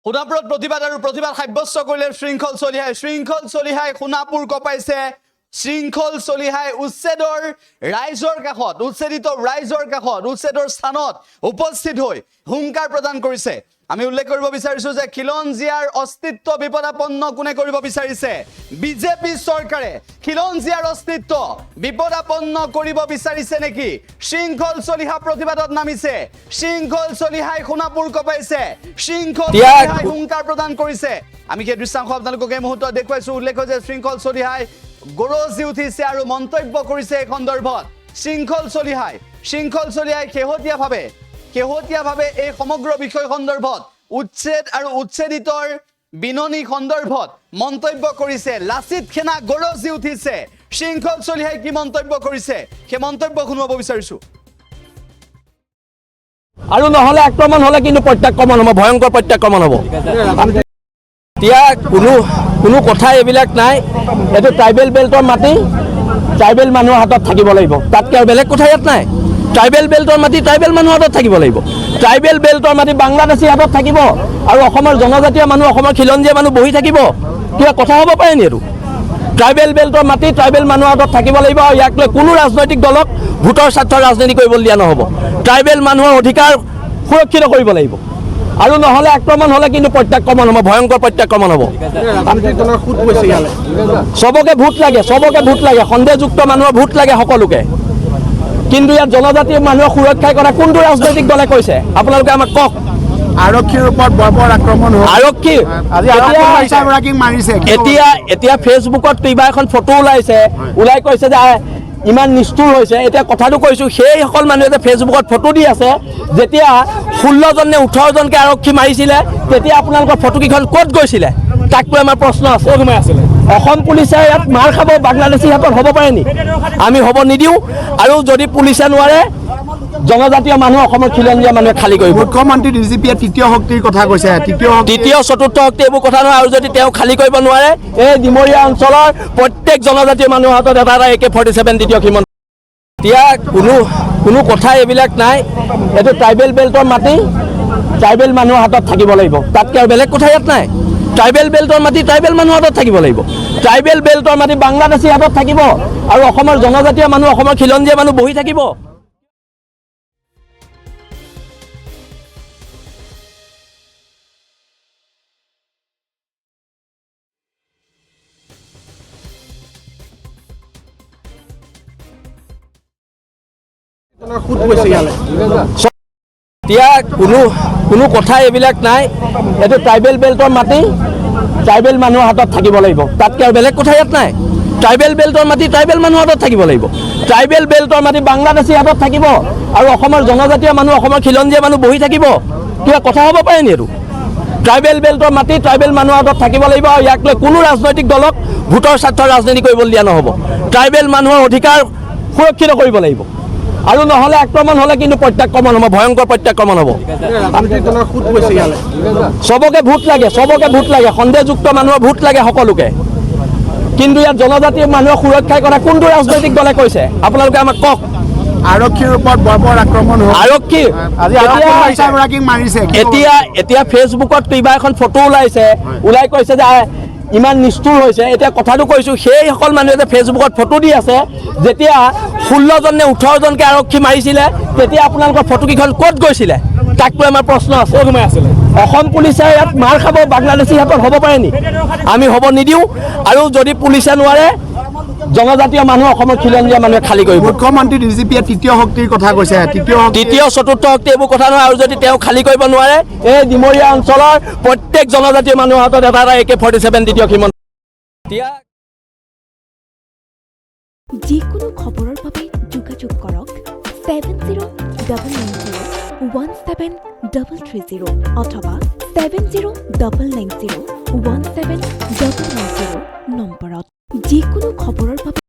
সোণাপুৰত প্ৰতিবাদ সাব্যস্ত কৰিলে শৃংখল চলিহাই সোণাপুৰ কপাইছে শৃংখল চলিহাই উচ্ছেদৰ ৰাইজৰ কাষত উচ্ছেদৰ স্থানত উপস্থিত হৈ হুংকাৰ প্ৰদান কৰিছে। আমি উল্লেখ কৰিব বিচাৰিছো যে খিলঞ্জীয়াৰ অস্তিত্ব বিপদাপন্ন কোনে কৰিব বিচাৰিছে? বিজেপি চৰকাৰে খিলঞ্জীয়াৰ অস্তিত্ব বিপদাপন্ন কৰিব বিচাৰিছে নেকি? শৃংখল চলিহা প্ৰতিবাদত নামিছে, শৃংখল চলিহাই সোণাপুৰ কপাইছে, শৃংখল চলিহাই হুংকাৰ প্ৰদান কৰিছে। আমি সেই দৃশ্যাংশ আপোনালোকক এই মুহূৰ্তত দেখুৱাইছো। উল্লেখ যে শৃংখল চলিহাই গৰজি উঠিছে আৰু মন্তব্য কৰিছে এই সন্দৰ্ভত। শৃংখল চলিহাই শেহতীয়াভাৱে এই সমগ্ৰ বিষয় সন্দৰ্ভত উচ্ছেদ আৰু উচ্ছেদিতৰ বিননি সন্দৰ্ভত মন্তব্য কৰিছে। লাচিত সেনা গৰজি উঠিছে। শৃংখল চলিহাই কি মন্তব্য কৰিছে সেই মন্তব্য শুনাব বিচাৰিছো। আৰু নহলে আক্ৰমণ হলে কিন্তু প্ৰত্যাক্ৰমণ হ'ব, ভয়ংকৰ প্ৰত্যাক্ৰমণ হ'ব। এতিয়া কোনো কথা এইবিলাক নাই। এইটো ট্ৰাইবেল বেল্টৰ মাটি ট্ৰাইবেল মানুহৰ হাতত থাকিব লাগিব, তাতকৈ আৰু বেলেগ কথা ইয়াত নাই। ট্ৰাইবেল বেল্টৰ মাটি ট্ৰাইবেল মানুহৰ হাতত থাকিব লাগিব। ট্ৰাইবেল বেল্টৰ মাটি বাংলাদেশী হাতত থাকিব আৰু অসমৰ জনজাতীয় মানুহ, অসমৰ খিলঞ্জীয়া মানুহ বহি থাকিব। কিবা কথা হ'ব পাৰে নি? এইটো ট্ৰাইবেল বেল্টৰ মাটি ট্ৰাইবেল মানুহৰ হাতত থাকিব লাগিব আৰু ইয়াক লৈ কোনো ৰাজনৈতিক দলক ভোটৰ স্বাৰ্থৰ ৰাজনীতি কৰিবলৈ দিয়া নহ'ব। ট্ৰাইবেল মানুহৰ অধিকাৰ সুৰক্ষিত কৰিব লাগিব। আৰু নহলে আক্ৰমণ হলে কিন্তু প্ৰত্যাক্ৰমণ হ'ব, ভয়ংকৰ প্ৰত্যাক্ৰমণ হ'ব। চবকে ভোট লাগে, সন্দেহযুক্ত মানুহৰ ভোট লাগে সকলোকে। কিন্তু ইয়াত জনজাতীয় মানুহৰ সুৰক্ষাৰ কথা কোনটো ৰাজনৈতিক দলে কৈছে? আপোনালোকে আমাক কওক। আৰক্ষীৰ ওপৰত বৰ্বৰ আক্ৰমণ হ'ল। আৰক্ষী এতিয়া ফেচবুকত কিবা এখন ফটো ওলাই কৈছে যে ইমান নিষ্ঠুৰ হৈছে। এতিয়া কথাটো কৈছোঁ, সেইসকল মানুহে যে ফেচবুকত ফটো দি আছে, যেতিয়া 16জন নে 18জনকে আৰক্ষী মাৰিছিলে তেতিয়া আপোনালোকৰ ফটোকেইখন ক'ত গৈছিলে? তাক লৈ আমাৰ প্ৰশ্ন আছে। অসম পুলিচে ইয়াত মাৰ খাব বাংলাদেশী হাতত হ'ব পাৰে নি? আমি হ'ব নিদিওঁ। আৰু যদি পুলিচে নোৱাৰে, জনজাতীয় মানুহ, অসমৰ খিলঞ্জীয়া মানুহে খালী কৰিব। মুখ্যমন্ত্ৰী ডিজিপিয়ে তৃতীয় শক্তিৰ কথা কৈছে। তৃতীয় চতুৰ্থ শক্তি এইবোৰ কথা নহয়। আৰু যদি তেওঁ খালী কৰিব নোৱাৰে, এই ডিমৰীয়া অঞ্চলৰ প্ৰত্যেক জনজাতীয় মানুহৰ হাতত এটা AK-47 তৃতীয় সীমন্ত। এতিয়া কোনো কথা এইবিলাক নাই। এইটো ট্ৰাইবেল বেল্টৰ মাটি ট্ৰাইবেল মানুহৰ হাতত থাকিব লাগিব, তাতকৈ আৰু বেলেগ কথা ইয়াত নাই। ট্ৰাইবেল বেল্টৰ মাটি ট্ৰাইবেল মানুহৰ হাতত থাকিব লাগিব। ট্ৰাইবেল বেল্টৰ মাটি বাংলাদেশী হাতত থাকিব আৰু অসমৰ জনজাতীয় মানুহ, অসমৰ খিলঞ্জীয়া মানুহ বহি থাকিব। এতিয়া কোনো কথা এইবিলাক নাই। এইটো ট্ৰাইবেল বেল্টৰ মাটি ট্ৰাইবেল মানুহৰ হাতত থাকিব লাগিব, তাতকৈ আৰু বেলেগ কথা ইয়াত নাই। ট্ৰাইবেল বেল্টৰ মাটি ট্ৰাইবেল মানুহৰ হাতত থাকিব লাগিব। ট্ৰাইবেল বেল্টৰ মাটি বাংলাদেশী হাতত থাকিব আৰু অসমৰ জনজাতীয় মানুহ, অসমৰ খিলঞ্জীয়া মানুহ বহি থাকিব। কিবা কথা হ'ব পাৰে নি? এইটো ট্ৰাইবেল বেল্টৰ মাটি ট্ৰাইবেল মানুহৰ হাতত থাকিব লাগিব আৰু ইয়াক লৈ কোনো ৰাজনৈতিক দলক ভোটৰ স্বাৰ্থৰ ৰাজনীতি কৰিবলৈ দিয়া নহ'ব। ট্ৰাইবেল মানুহৰ অধিকাৰ সুৰক্ষিত কৰিব লাগিব। আৰু নহলে আক্ৰমণ হলে কিন্তু প্ৰত্যাক্ৰমণ হ'ব, ভয়ংকৰ প্ৰত্যাক্ৰমণ হ'ব। চবকে ভোট লাগে, সন্দেহযুক্ত মানুহৰ ভোট লাগে সকলোকে। কিন্তু ইয়াত জনজাতীয় মানুহৰ সুৰক্ষাৰ কথা কোনটো ৰাজনৈতিক দলে কৈছে? আপোনালোকে আমাক কওক। আৰক্ষীৰ ওপৰত বৰ্বৰ আক্ৰমণ হ'ল। আৰক্ষী এতিয়া ফেচবুকত কিবা এখন ফটো ওলাই কৈছে যে ইমান নিষ্ঠুৰ হৈছে। এতিয়া কথাটো কৈছোঁ, সেইসকল মানুহে যে ফেচবুকত ফটো দি আছে, যেতিয়া 16জন নে 18জনকে আৰক্ষী মাৰিছিলে তেতিয়া আপোনালোকৰ ফটোকেইখন ক'ত গৈছিলে? তাক লৈ আমাৰ প্ৰশ্ন আছে। অসম পুলিচে ইয়াত মাৰ খাব বাংলাদেশী হাতত হ'ব পাৰে নি? আমি হ'ব নিদিওঁ। আৰু যদি পুলিচে নোৱাৰে, জনজাতীয় মানুহ, অসমৰ খিলঞ্জীয়া মানুহে খালী কৰিব। মুখ্যমন্ত্ৰী ডিজিপিয়ে তৃতীয় শক্তিৰ কথা কৈছে। তৃতীয় চতুৰ্থ শক্তি এইবোৰ কথা নহয়। আৰু যদি তেওঁ খালী কৰিব নোৱাৰে, এই ডিমৰীয়া অঞ্চলৰ প্ৰত্যেক জনজাতীয় মানুহৰ হাতত এটা AK-47 তৃতীয় সীমন্ত। যিকোনো খবৰৰ বাবে যোগাযোগ কৰক 7099017330 অথবা 7099017390 নম্বৰত। যিকোনো খবৰৰ বাবে